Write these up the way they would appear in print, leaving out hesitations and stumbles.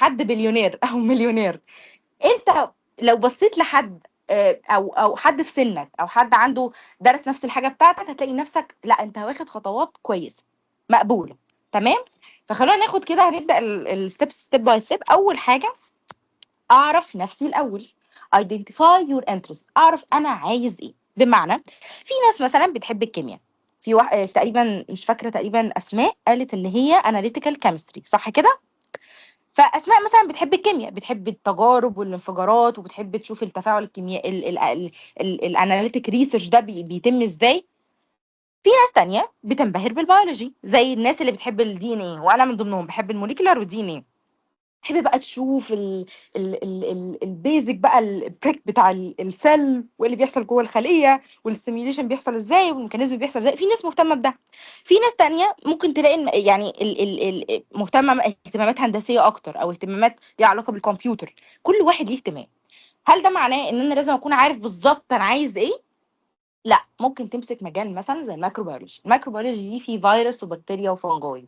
حد بليونير او مليونير. انت لو بصيت لحد او حد في سنك او حد عنده درس نفس الحاجه بتاعتك، هتلاقي نفسك لا انت واخد خطوات كويسه مقبوله. تمام. فخلونا ناخد كده، هنبدا الستبس ستيب باي ستيب. اول حاجه اعرف نفسي الاول. identify your interest. اعرف انا عايز ايه. بمعنى في ناس مثلا بتحب الكيمياء، في تقريبا مش فاكره، تقريبا اسماء قالت اللي هي analytical chemistry، صح كده؟ فاسماء مثلا بتحب الكيمياء، بتحب التجارب والانفجارات، وبتحب تشوف التفاعل الكيميائي الاناليتيك ريسيرش ده بيتم ازاي. في ناس تانية بتنبهر بالبيولوجي، زي الناس اللي بتحب الدي ان ايه، وانا من ضمنهم بحب الموليكولار والدي ان ايه. تحب بقى تشوف البيزك بقى البريك بتاع السيل، واللي بيحصل جوه الخليه، والسيميوليشن بيحصل ازاي، والميكانيزم بيحصل ازاي. في ناس مهتمه بده. في ناس تانية ممكن تلاقي يعني مهتمه اهتمامات هندسيه اكتر، او اهتمامات ليها علاقه بالكمبيوتر. كل واحد ليه اهتمام. هل ده معناه ان انا لازم اكون عارف بالظبط انا عايز ايه؟ لا، ممكن تمسك مجال مثلا زي الميكروبيولوجي. الميكروبيولوجي دي فيه فيروس وبكتيريا وفنجاي.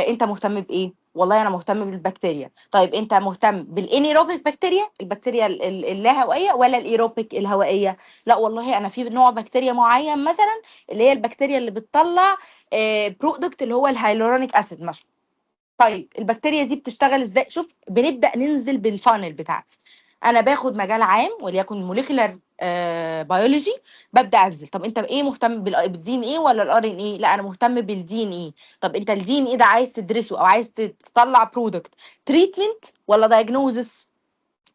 انت مهتم بايه؟ والله انا مهتم بالبكتيريا. طيب انت مهتم بالانيروبيك بكتيريا، البكتيريا اللاهوائيه، ولا الايروبيك الهوائيه؟ لا والله انا في نوع بكتيريا معين مثلا، اللي هي البكتيريا اللي بتطلع برودكت اللي هو الهيالورونيك اسيد مثلا. طيب البكتيريا دي بتشتغل ازاي؟ شوف، بنبدا ننزل بالفانل بتاعتي. انا باخد مجال عام وليكن موليكولار بيولوجي، ببدا انزل. طب انت بايه مهتم؟ بالدين ايه ولا الار ان ايه؟ لا انا مهتم بالدين ايه. طب انت الدين ايه ده عايز تدرسه او عايز تطلع برودكت تريتمنت ولا دايجنوزس؟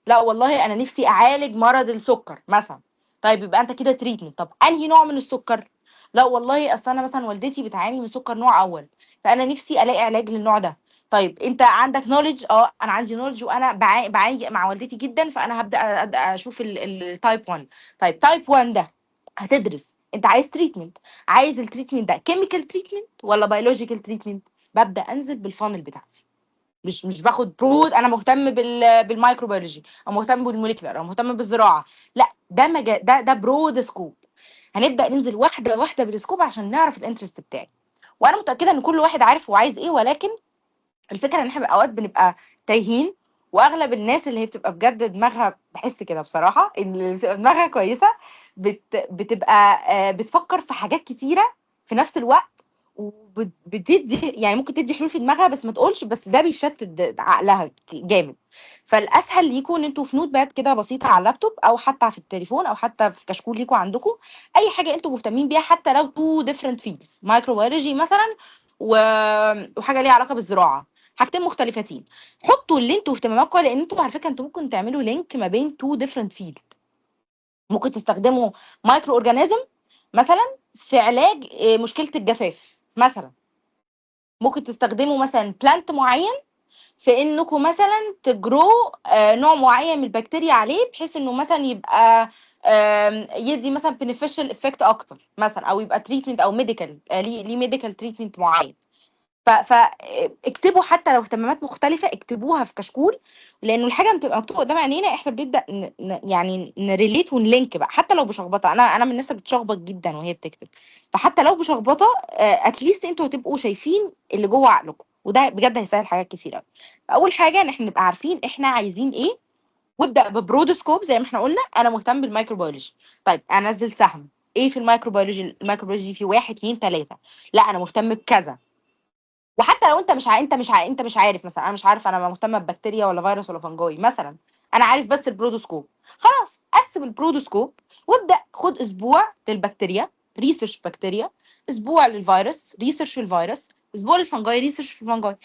لا والله انا نفسي اعالج مرض السكر مثلا. طيب يبقى انت كده تريتمنت. طب انهي نوع من السكر؟ لا والله اصل انا مثلا والدتي بتعاني من سكر نوع اول، فانا نفسي الاقي علاج للنوع ده. طيب انت عندك نوليدج؟ انا عندي نوليدج، وانا بعاني مع والدتي جدا، فانا هبدا اشوف التايب 1. طيب تايب 1 ده هتدرس انت عايز تريتمنت، عايز التريتمنت ده كيميكال تريتمنت ولا بيولوجيكال تريتمنت؟ ببدا انزل بالفانل بتاعتي. مش باخد برود انا مهتم بالمايكروبيولوجي، او مهتم بالموليكولر، او مهتم بالزراعه. لا ده مجال، ده برود سكوب. هنبدا ننزل واحده واحده بالسكوب عشان نعرف الانترست بتاعي. وانا متاكده ان كل واحد عارف هو عايز ايه، ولكن الفكره ان احنا اوقات بنبقى تايهين. واغلب الناس اللي هي بتبقى بجد دماغها، بحس كده بصراحه ان اللي بتبقى دماغها كويسه بتبقى بتفكر في حاجات كتيره في نفس الوقت، وبتدي يعني ممكن تدي حلول في دماغها بس ما تقولش، بس ده بيشتت عقلها جامد. فالاسهل ليكم ان انتوا في نوت باد كده بسيطه على اللابتوب، او حتى في التليفون، او حتى في كشكول ليكم عندكم، اي حاجه انتوا مهتمين بيها، حتى لو تو ديفرنت فيلدز، مايكروبيولوجي مثلا وحاجه ليها علاقه بالزراعه، حاجتين مختلفتين. حطوا اللي انتوا اهتماماتكم، لان انتوا على فكره انتوا ممكن تعملوا لينك ما بين تو ديفرنت فيلد. ممكن تستخدموا مايكرو اورجانيزم مثلا في علاج مشكله الجفاف مثلا. ممكن تستخدموا مثلا بلانت معين في انكم مثلا تجرو نوع معين من البكتيريا عليه، بحيث انه مثلا يبقى يدي مثلا بينيفيشال افكت اكتر مثلا، او يبقى تريتمنت او ميديكال، ليه ميديكال تريتمنت معين. فاكتبوا حتى لو اهتمامات مختلفه، اكتبوها في كشكول. لانه الحاجه بتبقى مكتوبه قدام عينينا، احنا بنبدا يعني نريليت ونلينك بقى، حتى لو بشخبطه. انا من الناس اللي بتشخبط جدا وهي بتكتب. فحتى لو بشخبطه اتليست انتوا هتبقوا شايفين اللي جوه عقلكم، وده بجد هيسهل حاجات كتير قوي. اول حاجه ان احنا نبقى عارفين احنا عايزين ايه، وابدا ببرود سكوب زي ما احنا قلنا. انا مهتم بالميكروبيولوجي. طيب انزل سهم ايه في الميكروبيولوجي؟ الميكروبيولوجي في 1 2 3. لا انا مهتم بكذا. وحتى لو انت مش عارف مثلا، انا مش عارف انا مهتمه ببكتيريا ولا فيروس ولا فنجوي مثلا، انا عارف بس البرودوسكوب. خلاص قسم البرودوسكوب وابدا خد اسبوع للبكتيريا، ريسيرش بكتيريا، اسبوع للفيروس، ريسيرش في الفيروس، اسبوع للفنجاي، ريسيرش في الفنجاي،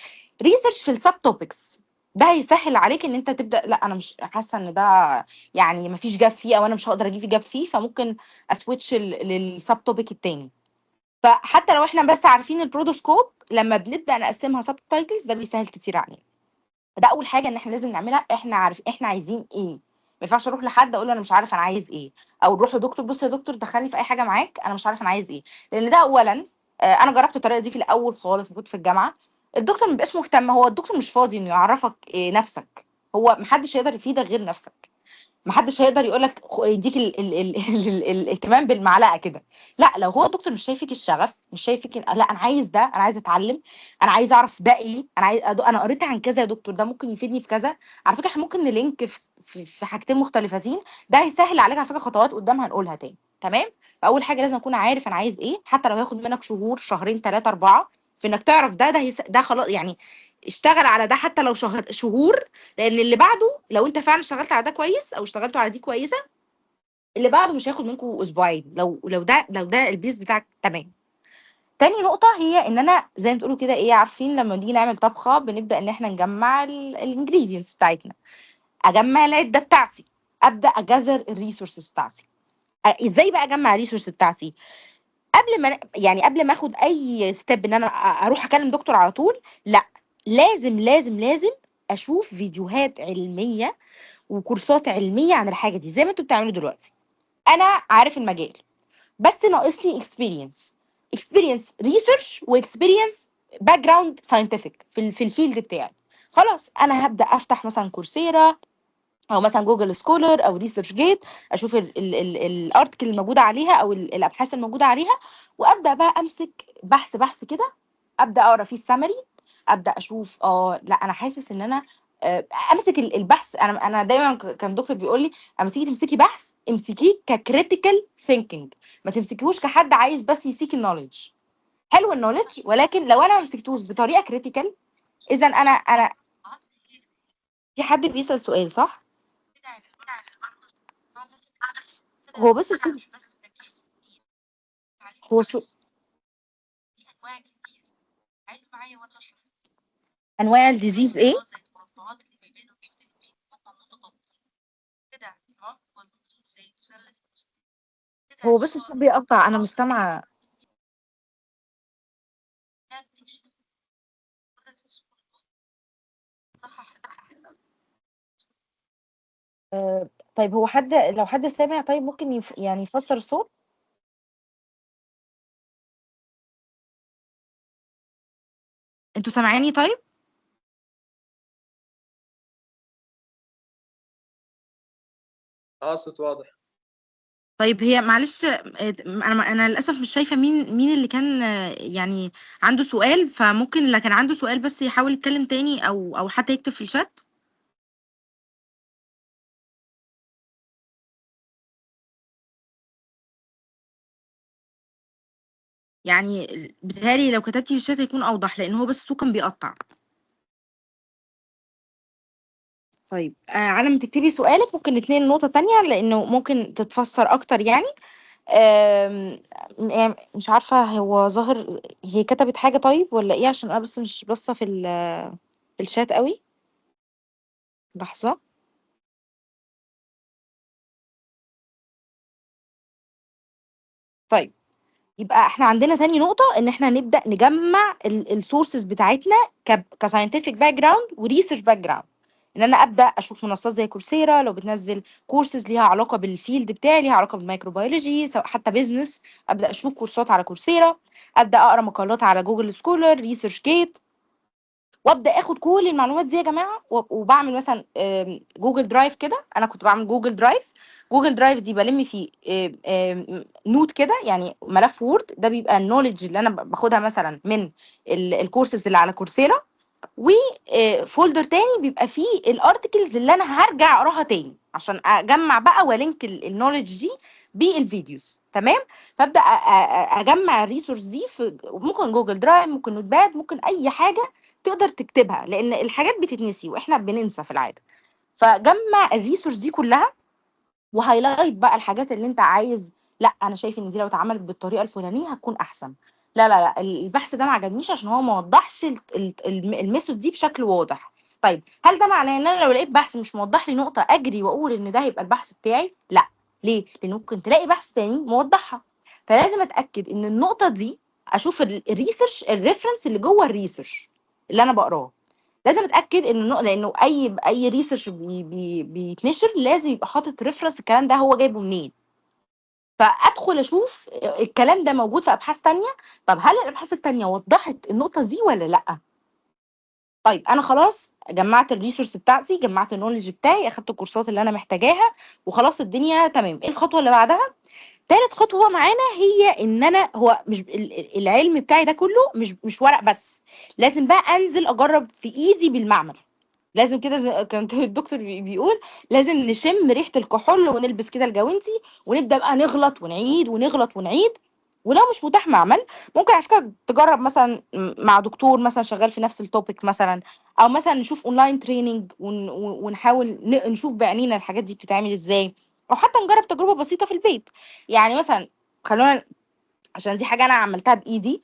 ريسيرش في السب توبكس. ده هيسهل عليك ان انت تبدا. لا انا مش حاسه ان ده يعني مفيش جاب فيه، او انا مش هقدر اجيب جاب فيه، فممكن اسويتش للسب توبيك التاني. فحتى لو احنا بس عارفين البرودوسكوب، لما بنبدا نقسمها سب تايتلز ده بيسهل كتير علينا. فده اول حاجه ان احنا لازم نعملها. احنا عارف احنا عايزين ايه. ما ينفعش اروح لحد اقول له انا مش عارف انا عايز ايه، او نروح لدكتور بص يا دكتور دخلني في اي حاجه معاك انا مش عارف انا عايز ايه. لان ده اولا انا جربت الطريقه دي في الاول خالص كنت في الجامعه. الدكتور ما بيبقاش مهتم، هو الدكتور مش فاضي انه يعرفك نفسك. هو محدش يقدر يفيدك غير نفسك. ما حدش هيقدر يقول لك يديك الاهتمام بالمعلقه كده. لا، لو هو الدكتور مش شايفك الشغف، مش شايفك لا انا عايز ده، انا عايز اتعلم، انا عايز اعرف ده ايه، انا عايز انا قريت عن كذا يا دكتور ده ممكن يفيدني في كذا. على فكره احنا ممكن نلينك في حاجتين مختلفتين، ده هيسهل عليك على فكره خطوات قدام هنقولها تاني. تمام. فاول حاجه لازم اكون عارف انا عايز ايه، حتى لو هياخد منك شهور، شهرين، ثلاثه، اربعه، في انك تعرف ده خلاص يعني. اشتغل على ده حتى لو شهور، لان اللي بعده لو انت فعلا اشتغلت على ده كويس او اشتغلتوا على دي كويسه، اللي بعده مش هياخد منكم اسبوعين، لو ده البيس بتاعك تمام. تاني نقطة هي ان انا زي ما تقولوا كده ايه، عارفين لما نيجي نعمل طبخة بنبدأ ان احنا نجمع الانجريدينتس بتاعتنا، اجمع العدة بتاعتي، ابدأ اجذر الريسورسز بتاعتي. ازاي بقى اجمع الريسورسز بتاعتي؟ قبل ما اخد اي ستيب ان انا اروح اكلم دكتور على طول، لا، لازم لازم لازم اشوف فيديوهات علمية وكورسات علمية عن الحاجة دي زي ما انتوا بتعملوا دلوقتي. انا عارف المجال، بس ناقصني اكسبيرينس ريسيرش واكسبيرينس باك جراوند ساينتفك في الفيلد بتاعي. خلاص انا هبدا افتح مثلا كورسيرا او مثلا جوجل سكولر او ريسيرش جيت، اشوف الارتكل الموجوده عليها او الابحاث الموجوده عليها، وابدا بقى امسك بحث كده، ابدا اقرا فيه السمري، ابدا اشوف لا انا حاسس ان انا امسك البحث. انا دايما كان دكتور بيقول لي اما تيجي تمسكي بحث امسكيه ككريتيكال ثينكينج، ما تمسكيهوش كحد عايز بس يسيك النولج. حلو النولج، ولكن لو انا ما مسكتوش بطريقه كريتيكال، اذا انا في حد بيسال سؤال صح؟ هو بس هو انواع الديزيز ايه؟ هو بس الصوت بيقطع، انا مش سامعه. طيب هو لو حد سامع طيب ممكن يعني يفسر الصوت. انتوا سامعيني طيب؟ اه، صوت واضح. طيب هي معلش، انا للاسف مش شايفه مين اللي كان يعني عنده سؤال، فممكن اللي كان عنده سؤال بس يحاول يتكلم تاني او حتى يكتب في الشات. يعني بيتهيألي لو كتبتي في الشات هيكون اوضح، لان هو بس الصوت كان بيقطع. طيب على ما تكتبي سؤالك ممكن نتنقل لنقطة تانية لأنه ممكن تتفسر أكتر يعني. يعني مش عارفة هو ظاهر هي كتبت حاجة طيب ولا إيه، عشان أنا بس مش باصة في الشات قوي. لحظة. طيب يبقى احنا عندنا تاني نقطة ان احنا نبدأ نجمع السورسز بتاعتنا كساينتفك باك جراوند وريسيرش باك جراوند. ان انا ابدا اشوف منصات زي كورسيرا لو بتنزل كورسز ليها علاقه بالفيلد بتاعي، ليها علاقه بالميكروبيولوجي، سواء حتى بيزنس، ابدا اشوف كورسات على كورسيرا، ابدا اقرا مقالات على جوجل سكولر، ريسيرش جيت، وابدا اخد كل المعلومات دي يا جماعه، وبعمل مثلا جوجل درايف كده. انا كنت بعمل جوجل درايف. جوجل درايف دي بلم فيه نوت كده، يعني ملف وورد، ده بيبقى النولج اللي انا باخدها مثلا من الكورسز اللي على كورسيرا، وفولدر تاني بيبقى فيه الارتكلز اللي انا هرجع اقراها تاني عشان اجمع بقى ولينك النولج دي بالفيديوز. تمام. فابدا اجمع الريسورس دي في ممكن جوجل درايف، ممكن نوت باد، ممكن اي حاجه تقدر تكتبها، لان الحاجات بتتنسي واحنا بننسى في العاده. فجمع الريسورس دي كلها وهايلايت بقى الحاجات اللي انت عايز. لا انا شايف ان دي لو اتعملت بالطريقه الفلانيه هتكون احسن. لا لا لا، البحث ده ما عجبنيش عشان هو ما وضحش الميثود دي بشكل واضح. طيب هل ده معناه ان انا لو لقيت بحث مش موضح لي نقطه اجري واقول ان ده هيبقى البحث بتاعي؟ لا. ليه؟ لان ممكن تلاقي بحث تاني موضحها. فلازم اتاكد ان النقطه دي اشوف الريسيرش الريفرنس اللي جوه الريسيرش اللي انا بقراه. لازم اتاكد انه لانه اي ريسيرش بيتنشر لازم يبقى حاطط ريفرنس الكلام ده هو جايبه منين. فادخل اشوف الكلام ده موجود في ابحاث تانية. طب هل الابحاث التانية وضحت النقطه دي ولا لا؟ طيب انا خلاص جمعت الريسورس بتاعتي، جمعت النولج بتاعي، اخدت الكورسات اللي انا محتاجاها، وخلاص الدنيا تمام. ايه الخطوه اللي بعدها؟ تالت خطوه معانا هي ان انا هو مش العلم بتاعي ده كله مش ورق بس، لازم بقى انزل اجرب في ايدي بالمعمل. لازم كده زي كان الدكتور بيقول لازم نشم ريحه الكحول ونلبس كده الجوانتي، ونبدا بقى نغلط ونعيد ونغلط ونعيد. ولو مش متاح معمل، ممكن على فكره تجرب مثلا مع دكتور مثلا شغال في نفس التوبيك مثلا، او مثلا نشوف اونلاين تريننج ونحاول نشوف بعينينا الحاجات دي بتتعمل ازاي، او حتى نجرب تجربه بسيطه في البيت. يعني مثلا خلونا، عشان دي حاجه انا عملتها بايدي،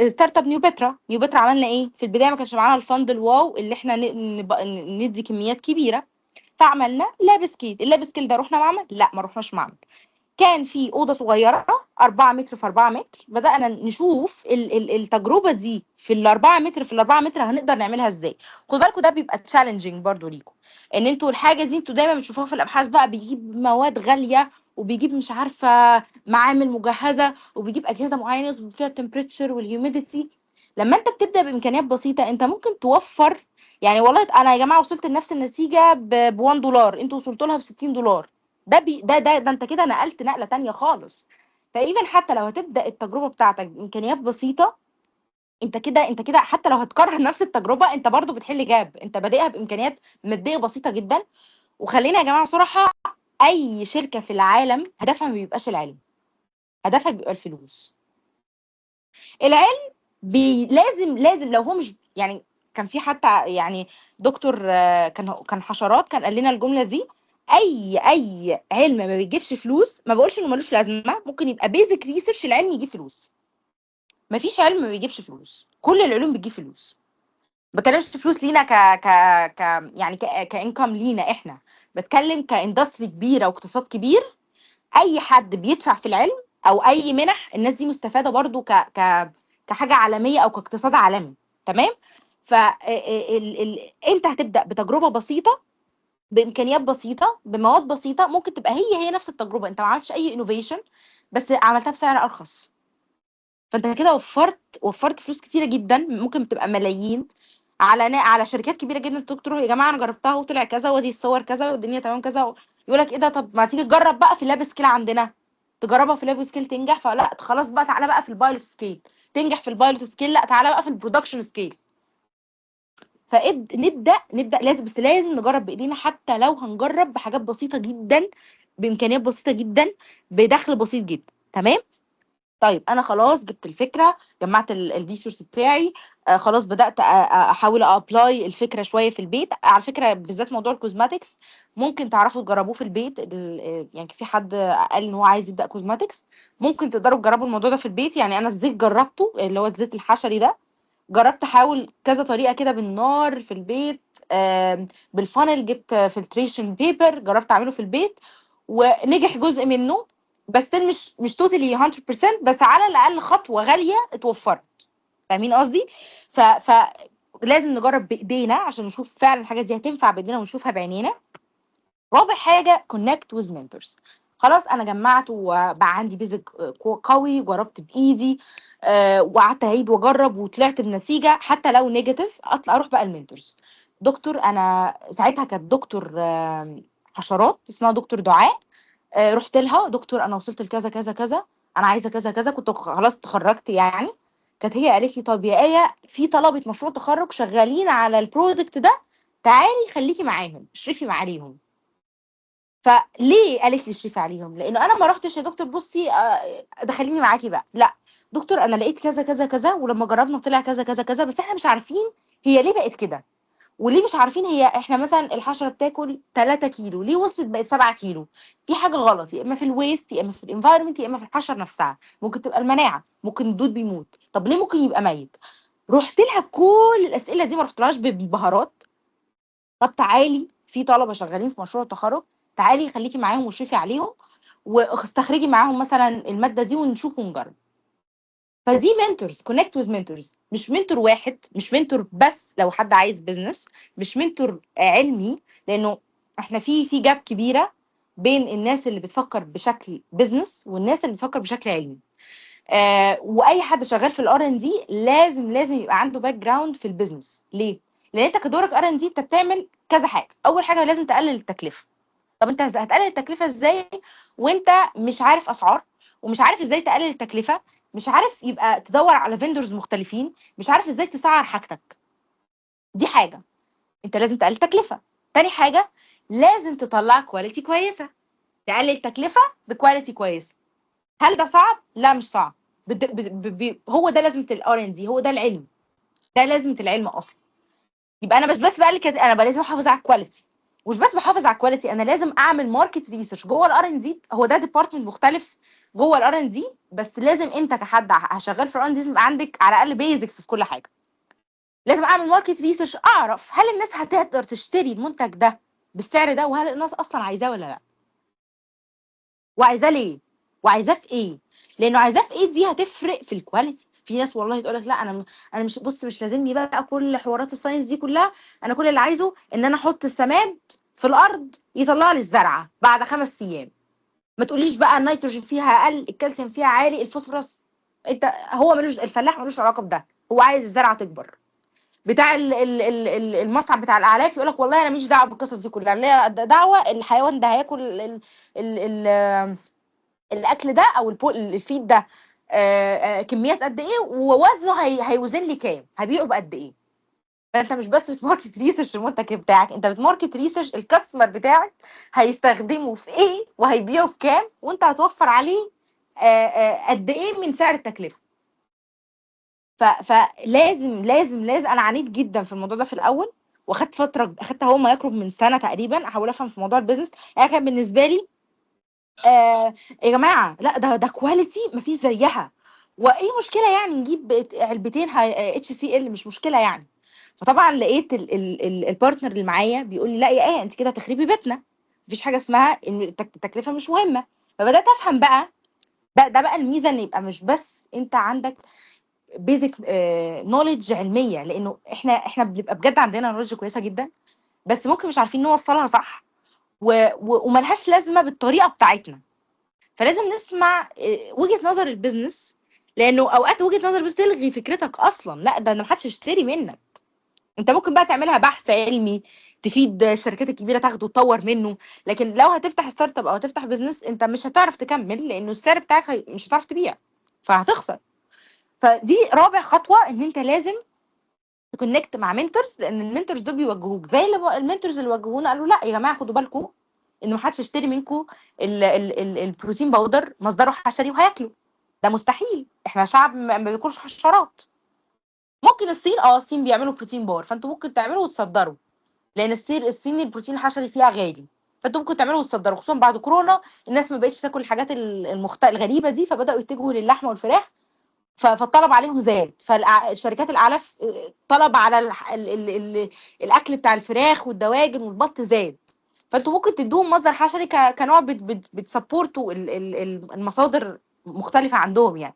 ستارت اب نيو بترا عملنا ايه في البدايه؟ ما كانش معانا الفند الواو اللي احنا ندي كميات كبيره، فعملنا لاب سكيل. اللاب سكيل ده رحنا معمل؟ لا، ما رحناش معمل. كان في اوضه صغيره 4 متر في 4 متر، بدانا نشوف التجربه دي في ال 4 متر في ال 4 متر هنقدر نعملها ازاي. خد بالكم ده بيبقى تشالنجينج برضو ليكم، ان انتوا الحاجه دي انتوا دايما بتشوفوها في الابحاث بقى، بيجيب مواد غاليه وبيجيب مش عارفه معامل مجهزه وبيجيب اجهزه معينه يظبط فيها التمبريتشر والهيوميديتي. لما انت بتبدا بامكانيات بسيطه انت ممكن توفر. يعني والله انا يا جماعه وصلت لنفس النتيجه ب 1 دولار، انتوا وصلتوا لها ب 60 دولار. ده انت كده نقلت نقله تانية خالص. فايفن حتى لو هتبدا التجربه بتاعتك بامكانيات بسيطه، انت كده حتى لو هتكرر نفس التجربه انت برضو بتحل جاب، انت بادئها بامكانيات ماديه بسيطه جدا. وخلينا يا جماعه صراحه، اي شركه في العالم هدفها ما بيبقاش العلم، هدفها بيبقى الفلوس. العلم لازم لو هو مش يعني، كان في حتى يعني دكتور كان حشرات كان قال لنا الجمله دي: اي علم ما بيجيبش فلوس، ما بقولش انه ملوش لازمه، ممكن يبقى بيزك ريسيرش العلم يجيب فلوس. ما فيش علم ما بيجيبش فلوس، كل العلوم بتجيب فلوس. ما بتكلمش فلوس لينا ك يعني كانكم لينا احنا، بتكلم كاندستري كبيره واقتصاد كبير. اي حد بيدفع في العلم او اي منح، الناس دي مستفاده برضو كحاجه عالميه او كاقتصاد عالمي. تمام. ف انت هتبدا بتجربه بسيطه، بامكانيات بسيطه، بمواد بسيطه، ممكن تبقى هي نفس التجربه، انت ما عملتش اي انوفيشن بس عملتها بسعر ارخص. فانت كده وفرت فلوس كتيره جدا، ممكن تبقى ملايين، على شركات كبيره جدا. تروح يا جماعه انا جربتها وطلع كذا، ودي الصور كذا والدنيا تمام كذا، يقول لك ايه ده؟ طب ما تيجي تجرب بقى في اللاب سكيل عندنا. تجربها في اللاب سكيل تنجح، فلا خلاص بقى تعالى بقى في البايلوت سكيل. تنجح في البايلوت سكيل، لا تعالى بقى في البرودكشن سكيل. نبدا لازم، بس لازم نجرب بايدينا، حتى لو هنجرب بحاجات بسيطه جدا، بامكانيات بسيطه جدا، بدخل بسيط جدا. تمام. طيب انا خلاص جبت الفكره، جمعت الريسورس بتاعي، خلاص بدات احاول ابلاي الفكره شويه في البيت. على فكره بالذات موضوع الكوزماتكس ممكن تعرفوا تجربوه في البيت، يعني في حد قال ان هو عايز يبدا كوزماتكس، ممكن تقدروا تجربوا الموضوع ده في البيت. يعني انا الزيت جربته، اللي هو الزيت الحشري ده، جربت احاول كذا طريقه كده بالنار في البيت، بالفانل جبت فلتريشن بيبر جربت اعمله في البيت ونجح جزء منه، بس still مش توتالي 100%، بس على الاقل خطوه غاليه اتوفرت. فاهمين قصدي؟ ف لازم نجرب بايدينا عشان نشوف فعلا الحاجات دي هتنفع بايدينا ونشوفها بعينينا. رابع حاجه كونكت ويز منتورز. خلاص انا جمعت وبقى عندي بيزك قوي، جربت بايدي، وقعدت اعيد واجرب وطلعت بنتيجه حتى لو نيجاتيف، اطلع اروح بقى المنتورز. دكتور انا ساعتها كانت دكتور حشرات اسمها دكتور دعاء، رحت لها: دكتور انا وصلت لكذا كذا كذا، انا عايزه كذا كذا، كنت خلاص اتخرجت يعني. كانت هي قالت لي: طب يا ايه، في طلبه مشروع تخرج شغالين على البرودكت ده، تعالي خليكي معاهم اشرفي عليهم. فليه قالت لي اشرفي عليهم؟ لانه انا ما رحتش يا دكتور بصي دخليني معاكي بقى، لا دكتور انا لقيت كذا كذا كذا، ولما جربنا طلع كذا كذا كذا، بس احنا مش عارفين هي ليه بقت كده، وليه مش عارفين هي احنا مثلا الحشره بتاكل 3 كيلو ليه وصلت بقت 7 كيلو. في حاجه غلط، يا اما في الويست، يا اما في الانفايرمنت، يا اما في الحشره نفسها. ممكن تبقى المناعه، ممكن الدود بيموت، طب ليه ممكن يبقى ميت؟ رحت لها بكل الاسئله دي، ما رحتلهاش بالبهارات. طب تعالي في طلبه شغالين في مشروع التخرج، تعالي خليكي معاهم واشرفي عليهم واستخرجي معاهم مثلا الماده دي ونشوف ونجرب. فدي منتورز، كونكت ويز منتورز، مش منتور واحد، مش منتور بس لو حد عايز بزنس، مش منتور علمي، لانه احنا في جاب كبيره بين الناس اللي بتفكر بشكل بزنس والناس اللي بتفكر بشكل علمي. واي حد شغال في الار ان دي لازم يبقى عنده باك جراوند في البيزنس. ليه؟ لان انت كدورك ار ان دي انت بتعمل كذا حاجه. اول حاجه لازم تقلل التكلفه. طب انت هتقلل التكلفه ازاي وانت مش عارف اسعار، ومش عارف ازاي تقلل التكلفه، مش عارف يبقى تدور على فيندورز مختلفين، مش عارف ازاي تسعر حاجتك؟ دي حاجه انت لازم تقلل التكلفه. تاني حاجه لازم تطلع كواليتي كويسه. تقلل تكلفه بكواليتي كويسه. هل ده صعب؟ لا مش صعب. هو ده لازمه الار ان دي، هو ده العلم، ده لازمه العلم اصلا. يبقى انا مش بس بقلل كده، انا بقى لازم احافظ على الكواليتي. ومش بس بحافظ على الكواليتي، انا لازم اعمل ماركت ريسيرش جوه الار ان دي. هو ده ديبارتمنت مختلف جوه الار ان دي، بس لازم انت كحد شغال في الار ان دي لازم يبقى عندك على الاقل بيزكس في كل حاجه. لازم اعمل ماركت ريسيرش، اعرف هل الناس هتقدر تشتري المنتج ده بالسعر ده، وهل الناس اصلا عايزاه ولا لا، وعايزاه ليه، وعايزاه في ايه. لانه عايزاه في ايه دي هتفرق في الكواليتي. في ناس والله تقول لك لا انا مش، بص مش لازمني بقى كل حوارات الساينس دي كلها، انا كل اللي عايزه ان انا احط السماد في الارض يطلع لي الزرعه بعد 5 ايام. ما تقوليش بقى النيتروجين فيها اقل، الكالسيوم فيها عالي، الفوسفورس. انت هو ملوش، الفلاح ملوش علاقه بده، هو عايز الزرعه تكبر. بتاع المصعد بتاع الاعلاف يقول لك والله انا ماليش دعوه بالقصص دي كلها، ليا دعوه الحيوان ده هياكل الاكل ده او الفيد ده كميات قد ايه، ووزنه هيوزن لي كام، هبيعه بقد ايه. فانت مش بس بتماركت ريسيرش المنتج بتاعك، انت بتماركت ريسيرش الكاستمر بتاعك هيستخدمه في ايه وهيبيعه بكام، وانت هتوفر عليه قد ايه من سعر التكلفه. فلازم انا عانيت جدا في الموضوع ده في الاول، واخدت فتره، اخدت هو ما يقرب من سنه تقريبا احاول افهم في موضوع البيزنس. يعني كان بالنسبه لي يا جماعه لا ده كواليتي مفيش زيها، وايه مشكله يعني نجيب علبتين اتش سي ال، مش مشكله يعني. فطبعا لقيت البارتنر اللي معايا بيقول لي لا يا ايه انت كده تخربي بيتنا، مفيش حاجه اسمها ان التكلفه مش مهمه. فبدات افهم بقى، ده بقى الميزه، ان يبقى مش بس انت عندك بيزك نوليدج علميه، لانه احنا بنبقى بجد عندنا نوليدج كويسه جدا، بس ممكن مش عارفين نوصلها صح، وملهاش لازمه بالطريقه بتاعتنا. فلازم نسمع وجهة نظر البيزنس، لانه اوقات وجهة نظر البيزنس تلغي فكرتك اصلا. لا ده ما حدش يشتري منك. انت ممكن بقى تعملها بحث علمي تفيد الشركات الكبيره تاخده وتطور منه، لكن لو هتفتح ستارت اب او هتفتح بيزنس انت مش هتعرف تكمل، لانه السعر بتاعك مش هتعرف تبيع، فهتخسر. فدي رابع خطوه، ان انت لازم تكونكت مع منتورز، لان المنتورز دول بيوجهوك زي المنتورز اللي وجهونا قالوا لا يا جماعه خدوا بالكم ان ما حدش يشتري منكم البروتين باودر مصدره حشري وهياكله. ده مستحيل، احنا شعب ما بياكلش حشرات. ممكن الصين، الصين بيعملوا بروتين بار، فانتوا ممكن تعملوا وتصدروا، لان الصين البروتين الحشري فيها غالي، فانتوا ممكن تعملوا وتصدروا. خصوصا بعد كورونا الناس ما بقتش تاكل الحاجات الغريبه دي، فبداوا يتجهوا للحمه والفراخ، فالطلب عليهم زاد. فالشركات الاعلاف طلب على الاكل بتاع الفراخ والدواجن والبط زاد، فانتوا ممكن تدوهم مصدر حشري كنوع بتسبورتوا المصادر مختلفه عندهم يعني.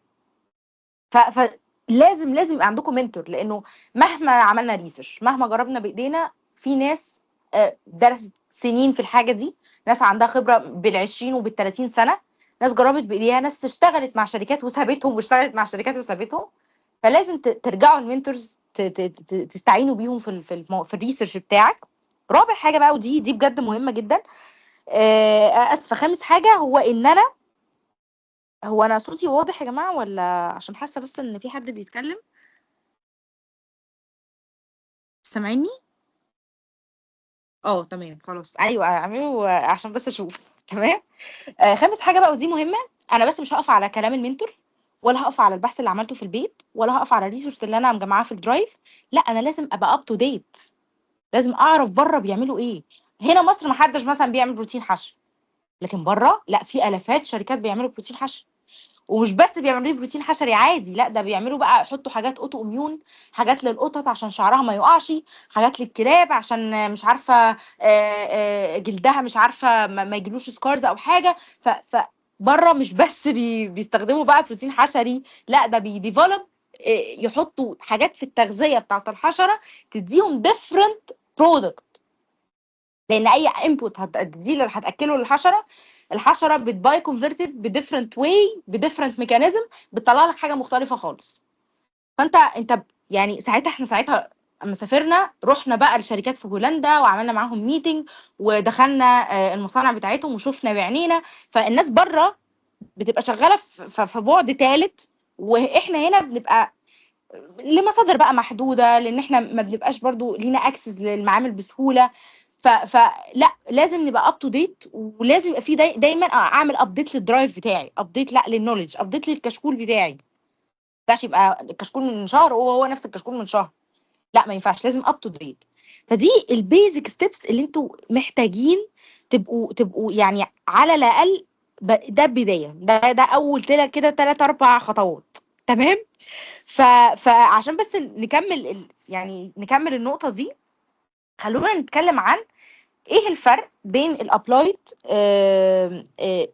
فلازم يبقى عندكم منتور، لانه مهما عملنا ريسيرش، مهما جربنا بايدينا، في ناس درست سنين في الحاجه دي، ناس عندها خبره بال20 وبال30 سنه، ناس جربت بايديها، ناس اشتغلت مع شركات وسابتهم، واشتغلت مع شركات وسابتهم. فلازم ترجعوا المنتورز تستعينوا بيهم في الريسيرش بتاعك. رابع حاجه بقى، ودي بجد مهمه جدا، اسفه، خامس حاجه، هو انا صوتي واضح يا جماعه ولا؟ عشان حاسه بس ان في حد بيتكلم. سامعيني؟ تمام خلاص، ايوه اعملوا عشان بس اشوف تمام. خامس حاجه بقى ودي مهمه، انا بس مش هقف على كلام المنتور، ولا هقف على البحث اللي عملته في البيت، ولا هقف على الريسورس اللي انا مجمعاه في الدرايف. لا انا لازم ابقى اب تو ديت، لازم اعرف بره بيعملوا ايه. هنا مصر ما حدش مثلا بيعمل بروتين حشو، لكن بره لا، في الافات شركات بيعملوا بروتين حشو. ومش بس بيعملوا لي بروتين حشري عادي، لا ده بيعملوا بقى يحطوا حاجات اوتو اميون، حاجات للقطط عشان شعرها ما يقعش، حاجات للكلاب عشان مش عارفه جلدها مش عارفه ما يجيلوش سكارز او حاجه. بره مش بس بيستخدموا بقى بروتين حشري، لا ده بيديفلوب، يحطوا حاجات في التغذيه بتاعت الحشره تديهم ديفرنت برودكت. لان اي انبوت هتديه هتاكله للحشره، الحشره بتباي كونفرتد بديفرنت واي، بديفرنت ميكانيزم، بتطلع لك حاجه مختلفه خالص. فانت يعني ساعتها احنا اما سافرنا رحنا بقى لشركات في هولندا وعملنا معاهم ميتنج، ودخلنا المصانع بتاعتهم وشفنا بعينينا. فالناس بره بتبقى شغاله في بعد ثالث، واحنا هنا بنبقى لمصادر بقى محدوده، لان احنا ما بنبقاش برضو لينا اكسس للمعامل بسهوله. فلا لازم نبقى اب تو ديت، ولازم يبقى في دايما اعمل ابديت للدرايف بتاعي، ابديت لا للنولج، ابديت للكشكول بتاعي. ما ينفعش يبقى الكشكول من شهر هو نفس الكشكول من شهر، لا ما ينفعش، لازم اب تو ديت. فدي البيزك ستيبس اللي انتوا محتاجين تبقوا يعني على الاقل ده بدايه، ده اول كده 3 4 خطوات. تمام. فعشان بس نكمل يعني نكمل النقطه دي، خلونا نتكلم عن ايه الفرق بين الابلايد.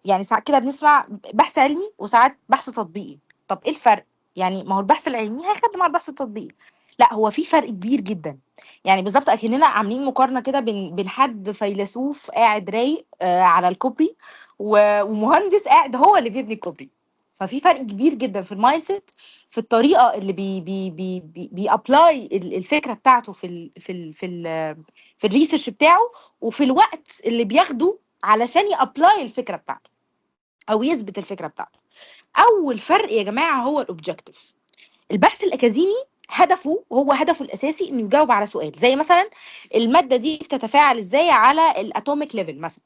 يعني ساعات كده بنسمع بحث علمي وساعات بحث تطبيقي. طب ايه الفرق؟ يعني ما هو البحث العلمي هيخدم على البحث التطبيقي. لا، هو في فرق كبير جدا. يعني بالظبط اكننا عاملين مقارنه كده بين حد فيلسوف قاعد رايق على الكوبري، ومهندس قاعد هو اللي بيبني الكوبري. ففي فرق كبير جدا في المايند سيت، في الطريقه اللي بي ابلاي الفكره بتاعته في الريسيرش بتاعه، وفي الوقت اللي بياخده علشان يابلاي الفكره بتاعته او يثبت الفكره بتاعته. اول فرق يا جماعه هو الاوبجكتيف. البحث الاكاديمي هدفه الاساسي انه يجاوب على سؤال زي مثلا الماده دي بتتفاعل ازاي على الاتوميك ليفل مثلا.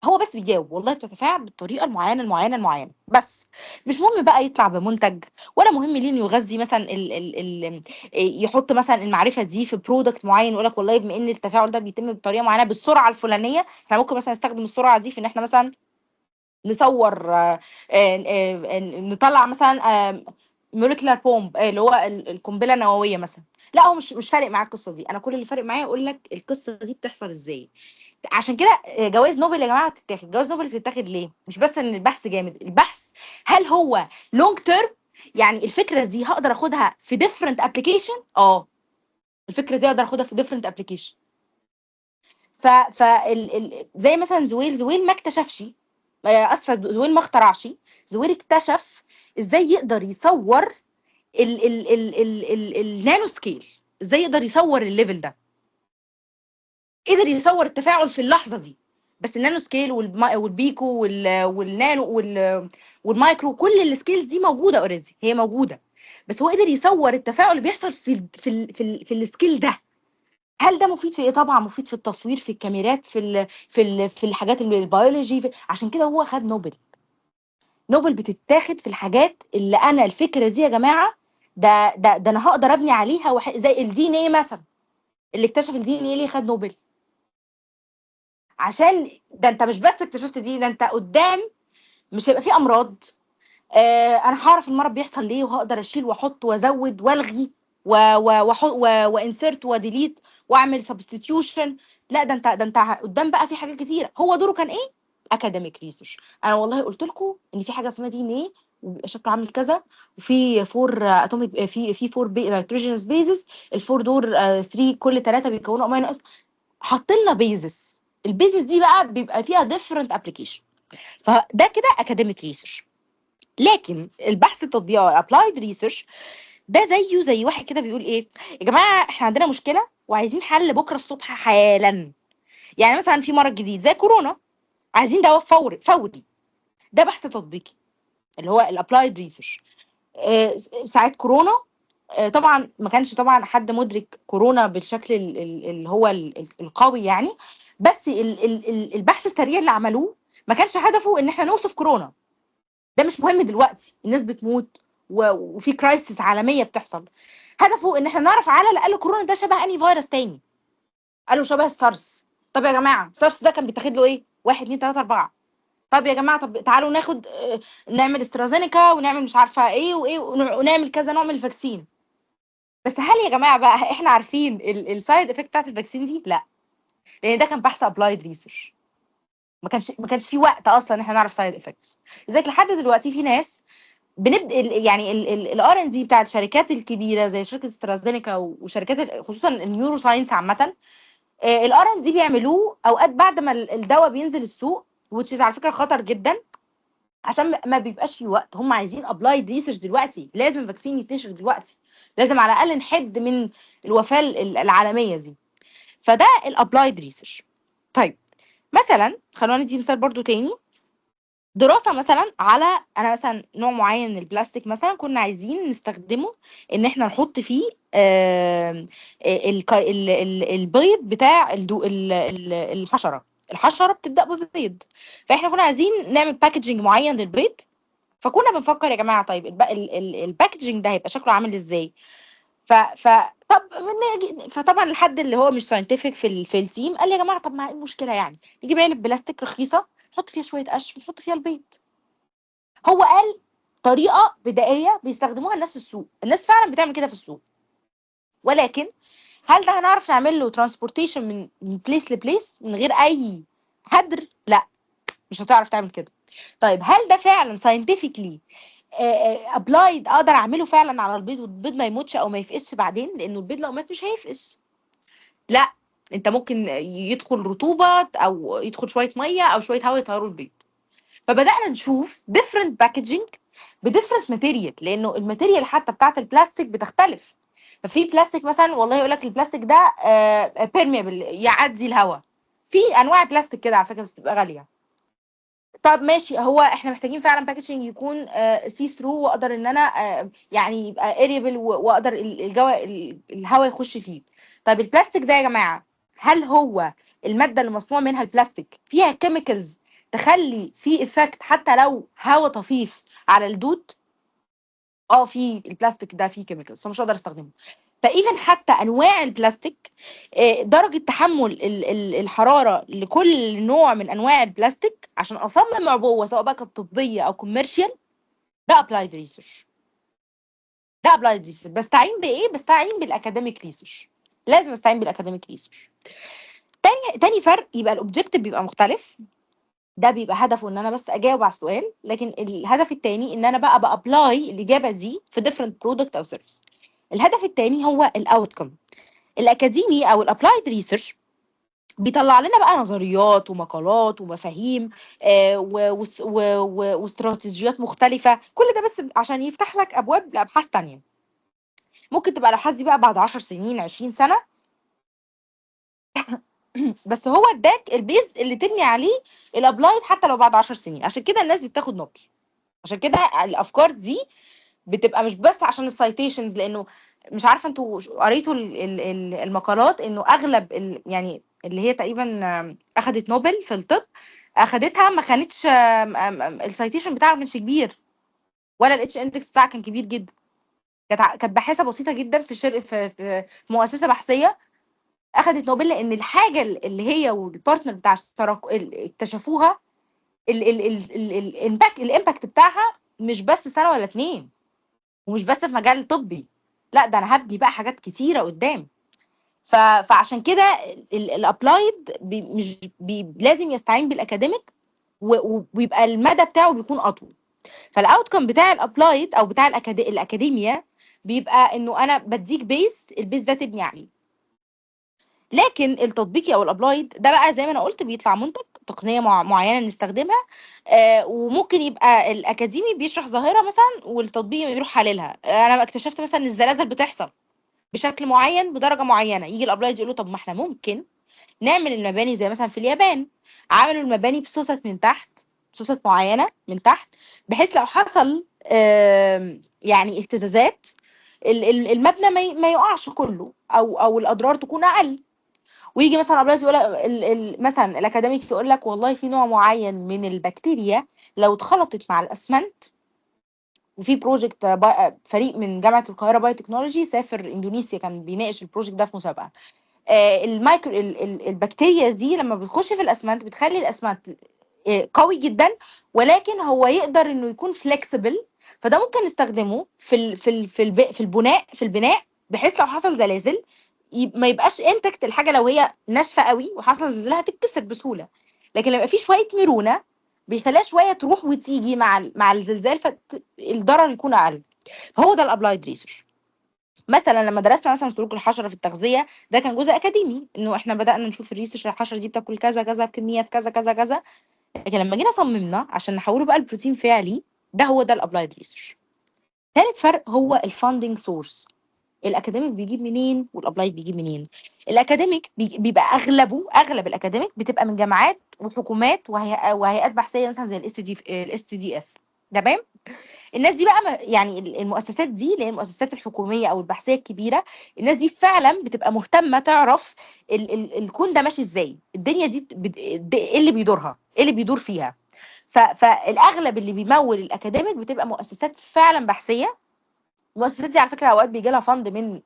هو بس بيجاوب والله بتتفاعل بالطريقه المعينه بس. مش مهم بقى يطلع بمنتج، ولا مهم ليه انه يغذي مثلا ال يحط مثلا المعرفه دي في برودكت معين، يقول لك والله بما ان التفاعل ده بيتم بطريقه معينه بالسرعه الفلانيه، احنا ممكن مثلا نستخدم السرعه دي في ان احنا مثلا نصور نطلع مثلا موليكولار بومب اللي هو القنبله النوويه مثلا. لا، هو مش فارق معاك القصه دي، انا كل اللي فارق معايا اقول لك القصه دي بتحصل ازاي. عشان كده جوائز نوبل يا جماعه بتتاخد. جوائز نوبل بتتاخد ليه؟ مش بس ان البحث جامد، البحث هل هو لونج تيرم؟ يعني الفكره دي هقدر اخدها في ديفرنت ابلكيشن. الفكره دي اقدر اخدها في ديفرنت ابلكيشن. زي مثلا زويل ما اكتشفش، اسفه، زويل ما اخترعش، زويل اكتشف ازاي يقدر يصور النانو سكيل، ازاي يقدر يصور الليفل ده، قدر يصور التفاعل في اللحظه دي. بس النانو سكيل والبيكو والنانو والمايكرو، كل السكيلز دي موجوده اوريدي، هي موجوده. بس هو قدر يصور التفاعل اللي بيحصل في السكيل ده. هل ده مفيد في ايه؟ طبعا مفيد في التصوير، في الكاميرات، في الحاجات البيولوجي، عشان كده هو خد نوبل. نوبل بتتاخد في الحاجات اللي انا الفكره دي يا جماعه، ده انا هقدر ابني عليها زي الدي ان ايه مثلا. اللي اكتشف الدي ان ايه ليه خد نوبل؟ عشان ده انت مش بس اكتشفت دي، ده انت قدام مش هيبقى في امراض. انا هعرف المرض بيحصل ليه، وهقدر اشيل واحط وازود والغي وانسرت وديليت واعمل سبستيتيوشن. لا، ده انت قدام بقى في حاجات كتيره. هو دوره كان ايه؟ اكاديميك ريسيرش. انا والله قلت لكم ان في حاجه اسمها دي ان ايه، وبيبقى شكله عامل كذا، وفي 4 اتوميك، في 4 نيتروجينس بيزس، الفور دور 3 كل 3 بيكونوا امينو اسيد. حط لنا بيزس، البيزس دي بقى بيبقى فيها ديفرنت ابلكيشن. فده كده اكاديميك ريسيرش. لكن البحث التطبيقي او ابلايد ريسيرش ده زيه زي واحد كده بيقول ايه، يا جماعه احنا عندنا مشكله وعايزين حل بكره الصبح حالا. يعني مثلا في مرض جديد زي كورونا، عايزين دواء فوري. ده بحث تطبيقي اللي هو الابلايد ريسيرش. ساعه كورونا طبعا ما كانش طبعا حد مدرك كورونا بالشكل اللي هو القوي يعني. بس البحث السريع اللي عملوه ما كانش هدفه ان احنا نوصف كورونا. ده مش مهم دلوقتي، الناس بتموت وفي كرايسيس عالميه بتحصل. هدفه ان احنا نعرف على الاقل كورونا ده شبه انهي فيروس تاني. قالوا شبه السارس. طب يا جماعه السارس ده كان بيتاخد له ايه؟ 1 2 3 4. طب يا جماعه، طب تعالوا ناخد نعمل استرازينيكا ونعمل مش عارفه ايه وايه ونعمل كذا نوع من الفاكسين. بس هل يا جماعه بقى احنا عارفين السايد افكت بتاعت الفاكسين دي؟ لا، لان ده كان بحث ابلايد ريسيرش. ما كانش في وقت اصلا ان احنا نعرف سايد افكتس. لذلك لحد دلوقتي في ناس بنبدا يعني الار ان دي بتاعت الشركات الكبيره زي شركه استرازينيكا وشركات خصوصا النيورو ساينس عامه. الار ان دي بيعملوه اوقات بعد ما الدواء بينزل السوق، which is على فكره خطر جدا. عشان ما بيبقاش في وقت. هم عايزين ابلايد ريسيرش دلوقتي، لازم فاكسين ينتشر دلوقتي، لازم على الاقل نحد من الوفاه العالميه دي. فده الابلايد ريسيرش. طيب مثلا خلونا ندي مثال برضو تاني. دراسه مثلا على انا مثلا نوع معين من البلاستيك مثلا كنا عايزين نستخدمه ان احنا نحط فيه البيض بتاع الحشره. الحشره بتبدا ببيض، فاحنا كنا عايزين نعمل باكجينج معين للبيض. فكنا بنفكر يا جماعه طيب الباكجينج ده هيبقى شكله عامل ازاي. ف ف طب فطبعا الحد اللي هو مش ساينتفك في التيم قال لي يا جماعه طب ما ايه المشكله يعني، نجيب علب بلاستيك رخيصه نحط فيها شويه قش ونحط فيها البيض. هو قال طريقه بدائيه بيستخدموها الناس في السوق، الناس فعلا بتعمل كده في السوق، ولكن هل ده هنعرف نعمل له ترانسبورتيشن من بليس لبليس من غير اي هدر؟ لا، مش هتعرف تعمل كده. طيب هل ده فعلا ساينتفكلي ابلايد اقدر اعمله فعلا على البيض والبيض ما يموتش او ما يفقسش بعدين؟ لانه البيض لو مات مش هيفقس. لا، انت ممكن يدخل رطوبه او يدخل شويه ميه او شويه هواء يطيروا البيض. فبدانا نشوف different packaging بديفرنت ماتيريال، لانه الماتيريال حتى بتاعت البلاستيك بتختلف. ففي بلاستيك مثلا والله يقول لك البلاستيك ده بيرميبل يعدي الهواء. في انواع بلاستيك كده على فكره بس بتبقى غاليه. طب ماشي، هو احنا محتاجين فعلا باكجينج يكون سي ثرو واقدر ان انا يعني يبقى اريبل واقدر الجو الهواء يخش فيه. طيب البلاستيك ده يا جماعه هل هو الماده اللي مصنوع منها البلاستيك فيها كيميكالز تخلي في افكت حتى لو هواء طفيف على الدود؟ اه، في البلاستيك ده فيه كيميكالز فمش هقدر استخدمه. فايفن حتى انواع البلاستيك درجه تحمل الحراره لكل نوع من انواع البلاستيك عشان اصمم عبوه سواء بقى كانت طبيه او كوميرشال، ده ابلايد ريسيرش. ده ابلايد ريسيرش بستعين بايه؟ بستعين بالاكاديميك ريسيرش. لازم استعين بالاكاديميك ريسيرش. تاني فرق يبقى الاوبجيكتيف بيبقى مختلف. ده بيبقى هدفه ان انا بس اجاوب على السؤال، لكن الهدف التاني ان انا بقى بابلاي الاجابه دي في different product او service. الهدف التاني هو الاوتكم. الاكاديمي او الابلايد ريسيرش بيطلع لنا بقى نظريات ومقالات ومفاهيم واستراتيجيات مختلفه، كل ده بس عشان يفتح لك ابواب لابحاث تانية. ممكن تبقى الابحاث دي بقى بعد 10 سنين 20 سنه، بس هو اداك البيز اللي تبني عليه الابلايد حتى لو بعد 10 سنين. عشان كده الناس بتاخد نوبل. عشان كده الافكار دي بتبقى مش بس عشان السايتيشنز، لانه مش عارفه انتوا قريتوا المقالات انه اغلب يعني اللي هي تقريبا اخذت نوبل في الطب، اخذتها ما كانتش السايتيشن بتاعها ما كانش كبير، ولا الاتش اندكس بتاعها كان كبير جدا. كانت باحثه بسيطه جدا في في مؤسسه بحثيه اخذت نوبل، لان الحاجه اللي هي والبارتنر بتاع اكتشفوها الامباكت بتاعها مش بس سنه ولا اتنين، ومش بس في مجال طبي، لا ده انا هبني بقى حاجات كتيره قدام. فعشان كده الابلايد مش لازم يستعين بالاكاديميك ويبقى المدى بتاعه بيكون اطول. فالاوتكم بتاع الابلايد او بتاع الاكاديميا بيبقى انه انا بديك البيز ده تبني عليه. لكن التطبيقي او الابلايد ده بقى زي ما انا قلت بيطلع منتج تقنيه معينه نستخدمها، وممكن يبقى الاكاديمي بيشرح ظاهره مثلا والتطبيقي بيروح حللها. انا اكتشفت مثلا ان الزلازل بتحصل بشكل معين بدرجه معينه، يجي الابلايد يقول له طب ما احنا ممكن نعمل المباني زي مثلا في اليابان عملوا المباني بسوست من تحت، سوست معينه من تحت، بحيث لو حصل يعني اهتزازات المبنى ما يقعش كله او الاضرار تكون اقل. ويجي مثلا ابلايد يقول مثلا الاكاديميك يقول لك والله في نوع معين من البكتيريا لو اتخلطت مع الاسمنت، وفي بروجكت فريق من جامعه القاهره بايو تكنولوجي سافر اندونيسيا كان بيناقش البروجكت ده في مسابقه. المايكرو البكتيريا دي لما بتخش في الاسمنت بتخلي الاسمنت قوي جدا، ولكن هو يقدر انه يكون فليكسبل. فده ممكن نستخدمه في البناء بحيث لو حصل زلازل ما يبقاش انتكت الحاجه، لو هي ناشفه قوي وحصل زلزال هتتكسر بسهوله، لكن لما يبقى في شويه مرونه بيخليها شويه تروح وتيجي مع الزلزال فالضرر يكون اقل. هو ده الابلايد ريسيرش. مثلا لما درسنا مثلا سلوك الحشره في التغذيه ده كان جزء اكاديمي، انه احنا بدانا نشوف الريسيرش الحشره دي بتاكل كذا كذا بكميات كذا كذا كذا. لكن لما جينا صممنا عشان نحوله بقى لبروتين فعلي، ده الابلايد ريسيرش. ثالث فرق هو الفاندنج سورس. الاكاديميك بيجيب منين والابلايد بيجيب منين؟ الاكاديميك بيبقى اغلب الاكاديميك بتبقى من جامعات وحكومات وهيئات بحثيه مثلا زي الاس تي دي اف. تمام. الناس دي بقى يعني المؤسسات دي اللي هي المؤسسات الحكوميه او البحثيه الكبيره، الناس دي فعلا بتبقى مهتمه تعرف الكون ده ماشي ازاي، الدنيا دي ايه اللي بيدورها، ايه اللي بيدور فيها. فالاغلب اللي بيمول الاكاديميك بتبقى مؤسسات فعلا بحثيه. المؤسسات دي على فكره اوقات بيجي لها فند من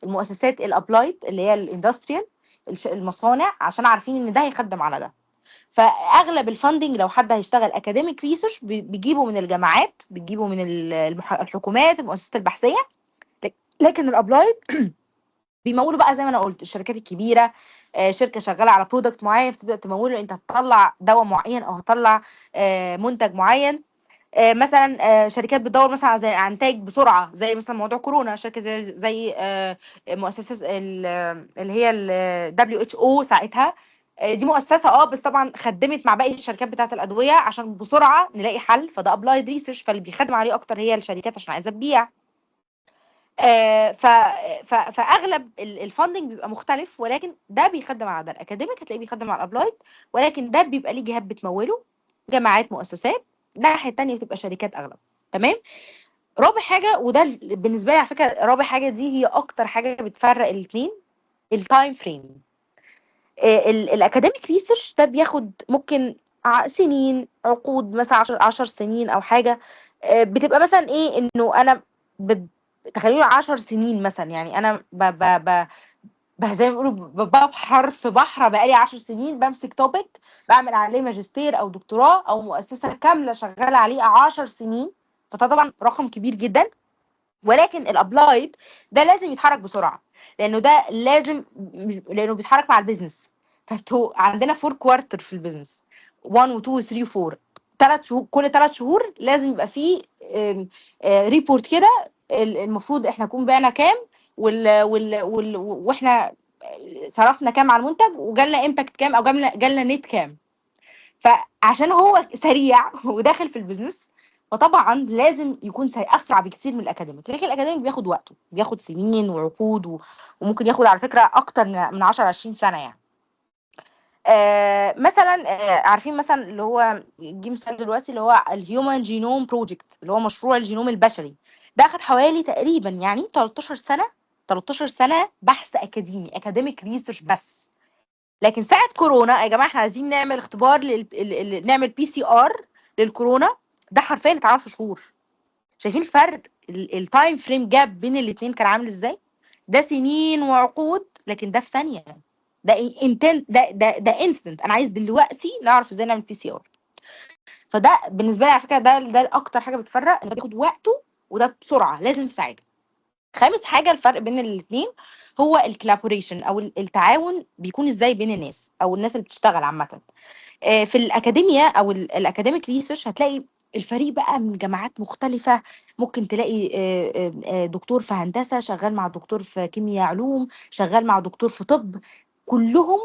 المؤسسات الابلايد اللي هي الاندستريال، المصانع، عشان عارفين ان ده هيخدم على ده. فاغلب الفاندنج لو حد هيشتغل اكاديميك ريسيرش بيجيبه من الجامعات، بيجيبه من الحكومات، المؤسسات البحثيه. لكن الابلايد بيمولوا بقى زي ما انا قلت الشركات الكبيره. شركه شغاله على برودكت معين فتبدا تموله، انت هتطلع دواء معين او هتطلع منتج معين. مثلا شركات بتدور مثلا على انتاج بسرعه، زي مثلا موضوع كورونا، شركه زي مؤسسه اللي هي الدبليو اتش او ساعتها. دي مؤسسه بس طبعا خدمت مع باقي الشركات بتاعه الادويه عشان بسرعه نلاقي حل، فده ابلايد ريسيرش. فاللي بيخدم عليه اكتر هي الشركات عشان عايزه تبيع. آه، ف فاغلب الفاندنج بيبقى مختلف، ولكن ده بيخدم على ده. الاكاديميك هتلاقيه بيخدم على الابلايد، ولكن ده بيبقى ليه جهات بتموله، جامعات، مؤسسات. الناحيه التانيه بتبقى شركات اغلب. تمام. رابع حاجه، وده بالنسبه لي على فكره رابع حاجه دي هي اكتر حاجه بتفرق الاثنين، التايم فريم. الاكاديميك ريسيرش ده بياخد ممكن سنين، عقود، مثلا 10 سنين او حاجه. بتبقى مثلا ايه انه انا تخيلوا 10 سنين مثلا، يعني انا زي ما بيقولوا ببحر في بحر بقالي 10 سنين بمسك توبيك، بعمل عليه ماجستير او دكتوراه او مؤسسه كامله شغاله عليه 10 سنين. فده طبعا رقم كبير جدا. ولكن الابلايد ده لازم يتحرك بسرعه، لانه ده لازم، لانه بيتحرك مع البيزنس. فانتوا عندنا 4 كوارتر في البيزنس، 1 و 2 و 3 و 4. 3 شهور، كل 3 شهور لازم يبقى فيه ريبورت كده، المفروض احنا نكون بعنا كام، واحنا صرفنا كام على المنتج، وجالنا امباكت كام، او جالنا نت كام. فعشان هو سريع وداخل في البيزنس، فطبعا لازم يكون اسرع بكتير من الاكاديميك. لكن الاكاديميك بياخد وقته، بياخد سنين وعقود وممكن ياخد على فكره اكتر من 10 20 سنه يعني. مثلا عارفين مثلا اللي هو جه مثال دلوقتي اللي هو الهيومن جينوم بروجكت، اللي هو مشروع الجينوم البشري. ده اخد حوالي تقريبا يعني 13 سنه، 13 سنه بحث اكاديميك ريسيرش بس. لكن ساعة كورونا يا جماعة احنا عايزين نعمل اختبار نعمل PCR للكورونا، ده حرفيا اتعمل في شهور. شايفين الفرق؟ التايم فريم جاب بين الاثنين كان عامل ازاي؟ ده سنين وعقود، لكن ده في ثانية. ده انتنت، ده انستنت، انا عايز دلوقتي نعرف ازاي نعمل PCR. فده بالنسبة لي على فكرة ده اكتر حاجة بتفرق، ان ده بياخد وقته وده بسرعة لازم في ساعتها. خامس حاجه الفرق بين الاثنين هو الكلابوريشن او التعاون بيكون ازاي بين الناس او الناس اللي بتشتغل عامه. في الاكاديميا او الاكاديميك ريسيرش هتلاقي الفريق بقى من جامعات مختلفة. ممكن تلاقي دكتور في هندسة شغال مع دكتور في كيمياء علوم، شغال مع دكتور في طب، كلهم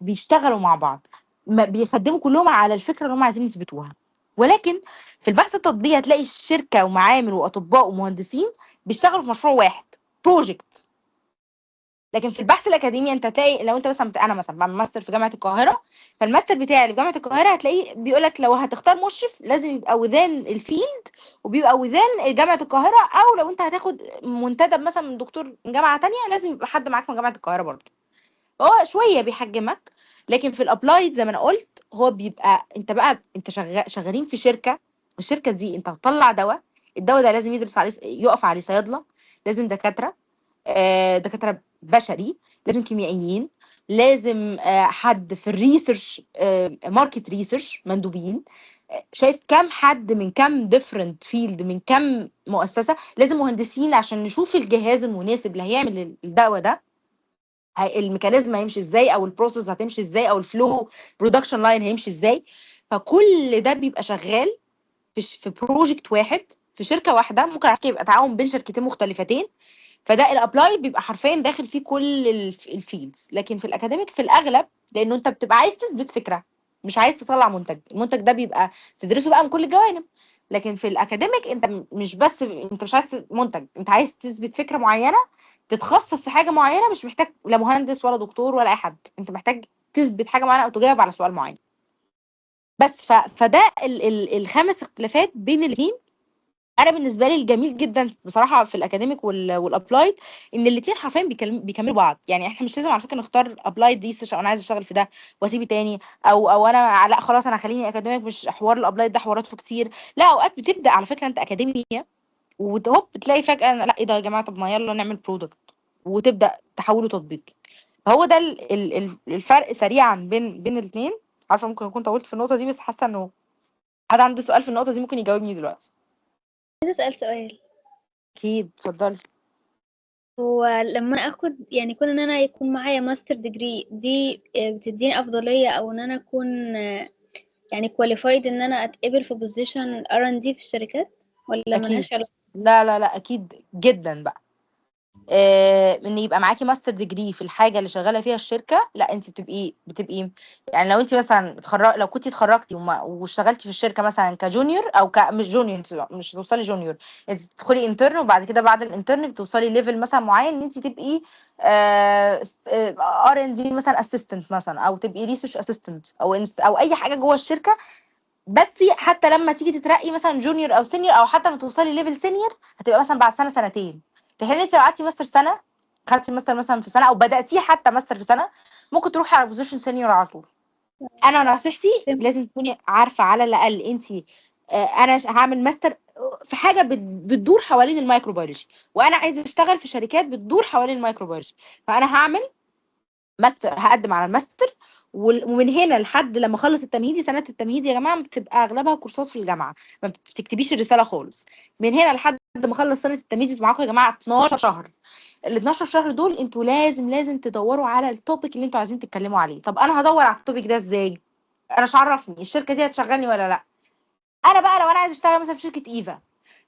بيشتغلوا مع بعض، بيخدموا كلهم على الفكرة اللي هم عايزين يثبتوها. ولكن في البحث التطبيقي هتلاقي شركة ومعامل وأطباء ومهندسين بيشتغلوا في مشروع واحد، بروجكت. لكن في البحث الاكاديمي انت تلاقي، لو انت مثلا انا مثلا بعمل ماستر في جامعه القاهره، فالماستر بتاعي اللي في جامعه القاهره هتلاقيه بيقول لك لو هتختار مشرف لازم يبقى وذان الفيلد، وبيبقى وذان جامعه القاهره، او لو انت هتاخد منتدب مثلا من دكتور من جامعه تانية لازم يبقى حد معاك من جامعه القاهره برضه. هو شويه بيحجمك. لكن في الابلايد زي ما انا قلت هو بيبقى انت بقى انت شغالين في شركه، الشركه دي انت هتطلع دواء، الدواء ده لازم يدرس عليه، يقف عليه صيادله، لازم دكاتره، دكاتره بشري، لازم كيميائيين، لازم حد في الريسيرش، ماركت ريسيرش، مندوبين. شايف كم حد من كم ديفرنت فيلد، من كم مؤسسه، لازم مهندسين عشان نشوف الجهاز المناسب اللي هيعمل الدواء ده، الميكانيزم هيمشي ازاي، او البروسيس هتمشي ازاي، او الفلو برودكشن لاين هيمشي ازاي. فكل ده بيبقى شغال في بروجكت واحد في شركه واحده، ممكن على فكره يبقى تعاون بين شركتين مختلفتين. فده الابلاي بيبقى حرفيا داخل فيه كل الفيلدز. لكن في الاكاديميك في الاغلب، لانه انت بتبقى عايز تثبت فكره، مش عايز تطلع منتج، المنتج ده بيبقى تدرسه بقى من كل الجوانب. لكن في الاكاديميك انت مش بس انت مش عايز منتج، انت عايز تثبت فكره معينه، تتخصص في حاجه معينه، مش محتاج لا مهندس ولا دكتور ولا اي حد، انت محتاج تثبت حاجه معينه او تجاوب على سؤال معين بس. فده الخمس اختلافات بين الاثنين. انا بالنسبه لي الجميل جدا بصراحه في الاكاديميك والابلايد ان الاثنين حرفيا بيكملوا بعض. يعني احنا مش لازم على فكره نختار ابلايد دي عشان انا عايز اشتغل في ده واسيب تاني، او انا لا خلاص انا خليني اكاديميك، مش حوار الابلايد ده حواراته كتير. لا، اوقات بتبدا على فكره انت اكاديميه وهوب بتلاقي فجاه لا ايه ده يا جماعه، طب ما يلا نعمل برودكت وتبدا تحوله تطبيقي. فهو ده الفرق سريعا بين الاثنين. عارفه ممكن اكون طولت في النقطه دي، بس حاسه انه حد عنده سؤال في النقطه دي ممكن يجاوبني دلوقتي. عايزة أسأل سؤال. اكيد اتفضلي. هو لما أنا أخد يعني كون إن أنا يكون معايا ماستر ديجري دي بتديني أفضلية، أو إن أنا أكون يعني كواليفايد إن أنا أتقبل في بوزيشن R&D في الشركات، ولا اكيد. ملهاش علاقة؟ لا لا لا اكيد جدا بقى. ان يبقى معاكي ماستر ديجري في الحاجه اللي شغاله فيها الشركه، لا انت بتبقي يعني لو انت مثلا لو كنت اتخرجتي واشتغلتي في الشركه مثلا كجونيور او مش جونيور، انت مش هتوصلي جونيور، انت بتدخلي انترن، وبعد كده بعد الانترن بتوصلي ليفل مثلا معين ان انت تبقي R&D مثلا اسيستنت مثلا، او تبقي ريسيرش اسيستنت او اي حاجه جوه الشركه. بس حتى لما تيجي تترقي مثلا جونيور او سينيور، او حتى لما توصلي ليفل سينيور، هتبقى مثلا بعد سنه سنتين. في حين انت لو قعدتي ماستر سنه، خدتي ماستر مثلا في سنه او بداتيه حتى ماستر في سنه، ممكن تروحي على بوزيشن سينيور على طول. انا نصيحتي لازم تكوني عارفه على الاقل انت انا هعمل ماستر في حاجه بتدور حوالين الميكروبيولوجي، وانا عايزه اشتغل في شركات بتدور حوالين الميكروبيولوجي، فانا هعمل ماستر، هقدم على الماستر. ومن هنا لحد لما اخلص التمهيدي، سنه التمهيدي يا جماعه بتبقى اغلبها كورسات في الجامعه، ما بتكتبيش الرساله خالص. من هنا لحد ما اخلص سنه التمهيدي معاكم يا جماعه 12 شهر. ال 12 شهر دول انتوا لازم تدوروا على التوبيك اللي انتوا عايزين تتكلموا عليه. طب انا هدور على التوبيك ده ازاي؟ انا مش عرفني الشركه دي هتشغلني ولا لا. انا بقى لو انا عايز اشتغل مثلا في شركه ايفا،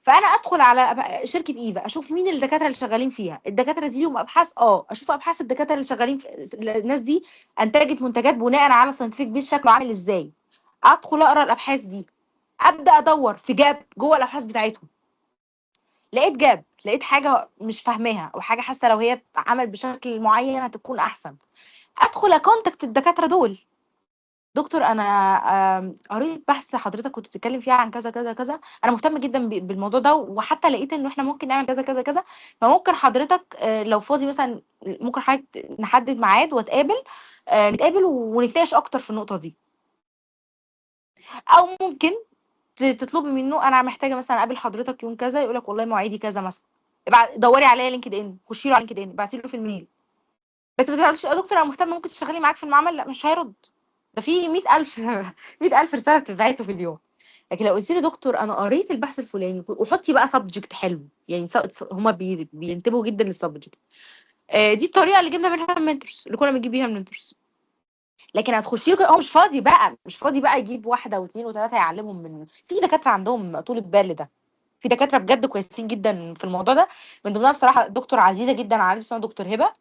فانا ادخل على شركه ايفا، اشوف مين الدكاتره اللي شغالين فيها، الدكاتره دي ليهم ابحاث، اشوف ابحاث الدكاتره اللي شغالين الناس دي انتجت منتجات بناء على ساينتفك بيس شكله عامل ازاي، ادخل اقرا الابحاث دي، ابدا ادور في جاب جوه الابحاث بتاعتهم. لقيت جاب، لقيت حاجه مش فاهماها او حاجه حاسه لو هي اتعمل بشكل معين هتكون احسن، ادخل اكونتاكت الدكاتره دول. دكتور انا قريت بحث حضرتك كنت بتتكلم فيها عن كذا كذا كذا، انا مهتم جدا بالموضوع ده، وحتى لقيت انه احنا ممكن نعمل كذا كذا كذا، فممكن حضرتك لو فاضي مثلا ممكن حضرتك نحدد ميعاد واتقابل، نتقابل ونتناقش اكتر في النقطه دي. او ممكن تطلبي منه انا محتاجه مثلا اقابل حضرتك يوم كذا، يقول لك والله مواعيدي كذا مثلا، دوري عليا لينكد ان، خشي له على لينكد ان، ابعتي له في الميل. بس ما تقوليش يا دكتور انا مهتمه ممكن تشتغلي معاك في المعمل، لا مش هيرد. ده في 100000 100000 رساله بتتبعت له في اليوم. لكن لو قلت لي دكتور انا قريت البحث الفلاني، وحطي بقى سبجكت حلو، يعني هما بينتبهوا جدا للسبجكت. دي الطريقه اللي جبنا منها المنتورز، اللي كنا بنجيب بيها المنتورز. لكن هتخشي له هو مش فاضي بقى يجيب واحده واثنين وثلاثه يعلمهم من في دكاتره عندهم طول البال ده. في دكاتره بجد كويسين جدا في الموضوع ده، من ضمنها بصراحه دكتور عزيزه جدا على اسمها دكتور هبه.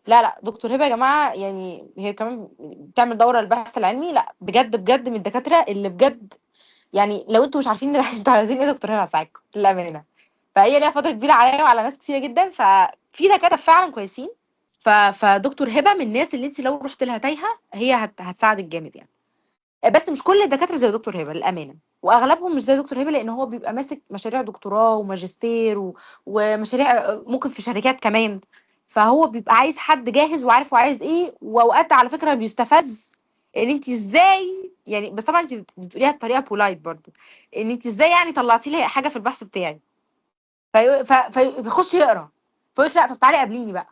لا دكتور هبه يا جماعه، يعني هي كمان بتعمل دوره للبحث العلمي، لا بجد من الدكاتره اللي بجد، يعني لو انتوا مش عارفين انتوا عايزين ايه دكتور هبه هتساعدكم للامانه. فهي ليها فتره كبيره عليا وعلى ناس كتيره جدا، ففي دكاتره فعلا كويسين. فدكتور هبه من الناس اللي انت لو رحت لها تايهه هي هتساعدك جامد يعني. بس مش كل الدكاتره زي دكتور هبه للامانه، واغلبهم مش زي دكتور هبه، لان هو بيبقى ماسك مشاريع دكتوراه وماجستير ومشاريع ممكن في شركات كمان. فهو بيبقى عايز حد جاهز وعارف هو عايز ايه، واوقات على فكره بيستفز ان انت ازاي يعني، بس طبعا انت بتقوليها بطريقه بولايت برضو، ان انت ازاي يعني طلعتي لي حاجه في البحث بتاعي. فيخش يقرا، فيقول لا طب تعالي قابليني بقى.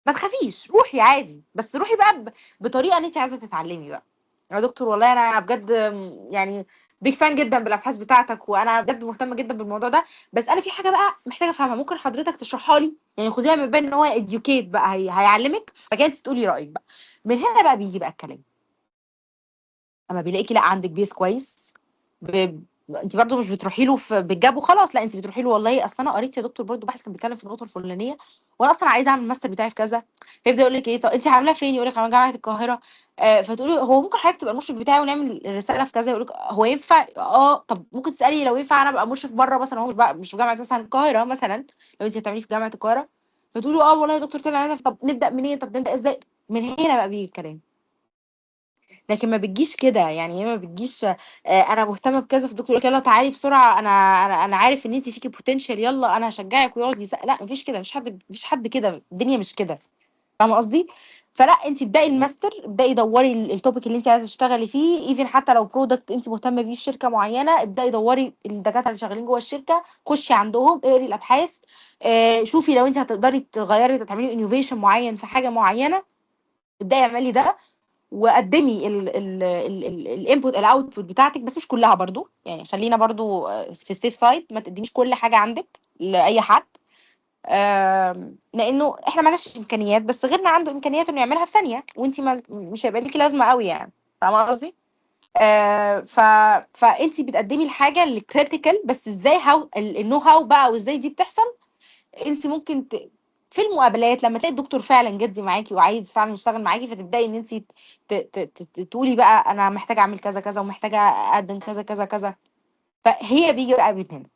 ما تخافيش روحي عادي، بس روحي بقى بطريقه ان انت عايزه تتعلمي بقى. يا دكتور والله انا بجد يعني بيج فان جدا بالابحاث بتاعتك، وانا بجد مهتمه جدا بالموضوع ده، بس انا في حاجه بقى محتاجه افهمها، ممكن حضرتك تشرحها لي؟ يعني خديها من بين ان هو اديوكيت بقى، هيعلمك، فكده انت تقولي رايك بقى. من هنا بقى بيجي بقى الكلام. اما بيلاقيكي لا عندك بيس كويس، انت برضو مش بتروحي له بالجاب وخلاص، لا انت بتروحي له والله اصل انا قريت يا دكتور برضو بحث كان بيتكلم في النقطه الفلانيه، وانا اصلا عايزه اعمل الماستر بتاعي في كذا. فيبدا يقول لك ايه، طب انت عاملاه فين؟ يقول لك انا جامعه القاهره. فتقولي هو ممكن حضرتك تبقى المشرف بتاعي ونعمل الرساله في كذا؟ يقول لك هو ينفع؟ طب ممكن تسالي لو ينفع انا ابقى مشرف بره مثلا، هو مش في جامعه مثلا القاهره مثلا، لو انت هتعمليه في جامعه القاهره. فتقولي والله يا دكتور طلع هنا، طب نبدا منين؟ طب نبدا ازاي؟ من هنا بقى بيجي الكلام. لكن ما بتجيش كده، يعني هي ما بتجيش انا مهتمه بكذا، فالدكتور يقول لك يلا تعالي بسرعه، انا عارف ان انت فيكي بوتنشال، يلا انا هشجعك، ويقعد لا مفيش كده، مفيش حد كده، الدنيا مش كده. فاهمه قصدي؟ فلا انت ابداي الماستر، ابداي دوري التوبيك اللي انت عايزه تشتغلي فيه، ايفن حتى لو برودكت انت مهتمه بيه في شركه معينه، ابداي دوري الدكاتره اللي شغالين جوه الشركه، خشي عندهم اقري الابحاث، شوفي لو انت هتقدري تغيري تعملي انوفيشن معين في حاجه معينه، ابداي اعملي ده، وقدمي الانبوت الاوتبوت بتاعتك، بس مش كلها برضو، يعني خلينا برضو في السيف سايد، ما تقدميش كل حاجه عندك لاي حد. لانه احنا ما عندناش امكانيات، بس غيرنا عنده امكانيات انه يعملها في ثانيه، وانت مش هيبقى ليكي لازمه قوي يعني. فاهمه قصدي؟ آه ف فانت بتقدمي الحاجه اللي كريتيكال، بس ازاي، هاو النو هاو بقى، وازاي دي بتحصل. انت ممكن في المقابلات لما تلاقي الدكتور فعلا جدي معاكي وعايز فعلا يشتغل معاكي، فتبداي ان انت تقولي بقى انا محتاجه اعمل كذا كذا، ومحتاجه اقدم كذا كذا كذا. فهي بيجي بقى من هنا.